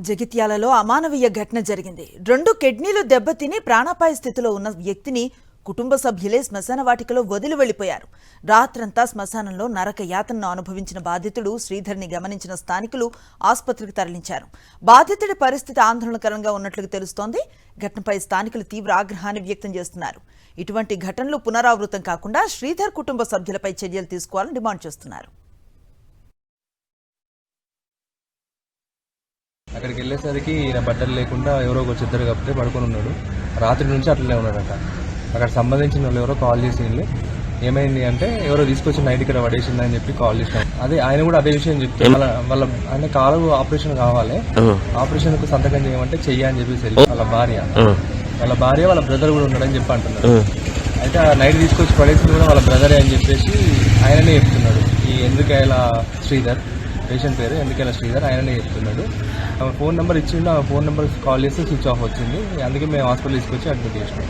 జగిత్యాలలో అమానవీయ ఘటన జరిగింది. 2 కిడ్నీలు దెబ్బతిని ప్రాణాపాయ స్థితిలో ఉన్న వ్యక్తిని కుటుంబ సభ్యులే శ్మశాన వాటికలో వదిలి వెళ్లిపోయారు. రాత్రంతా శ్మశానంలో నరక యాతనను అనుభవించిన బాధితుడు శ్రీధర్ని గమనించిన స్థానికులు ఆసుపత్రికి తరలించారు. బాధితుడి పరిస్థితి ఆందోళనకరంగా ఉన్నట్లు తెలుస్తోంది. ఘటనపై స్థానికులు తీవ్ర ఆగ్రహాన్ని వ్యక్తం చేస్తున్నారు. ఇటువంటి ఘటనలు పునరావృతం కాకుండా శ్రీధర్ కుటుంబ సభ్యులపై చర్యలు తీసుకోవాలని డిమాండ్ చేస్తున్నారు. అక్కడికి వెళ్ళేసరికి ఈయన బట్టలు లేకుండా ఎవరో ఒక చిద్దరు కప్పితే పడుకొని ఉన్నాడు. రాత్రి నుంచి అట్లనే ఉన్నాడట. అక్కడ సంబంధించిన వాళ్ళు ఎవరో కాల్ చేసిండ్రు. ఏమైంది అంటే ఎవరో తీసుకొచ్చి నైట్ ఇక్కడ పడేసిందని చెప్పి కాల్ చేసినాం. ఆయన కూడా అదే విషయం చెప్తే వాళ్ళ ఆయన కాలు ఆపరేషన్ కావాలి, ఆపరేషన్ కు సంతకం చేయమంటే చెయ్యని చెప్పేసి వాళ్ళ భార్య వాళ్ళ బ్రదర్ కూడా ఉన్నాడని చెప్పి అంటున్నారు. అయితే ఆ నైట్ తీసుకొచ్చి పడేసింది కూడా వాళ్ళ బ్రదరే అని చెప్పేసి ఆయననే చెప్తున్నాడు. ఈ ఎందుకైలా శ్రీధర్, పేషెంట్ పేరు ఎందుకైలా శ్రీధర్, ఆయననే చెప్తున్నాడు. ఫోన్ నెంబర్ ఇచ్చిండు. ఆ ఫోన్ నెంబర్ కాల్ చేస్తే స్విచ్ ఆఫ్ వచ్చింది. అందుకే మేము హాస్పిటల్ తీసుకొచ్చి అడ్మిట్ చేసినాం.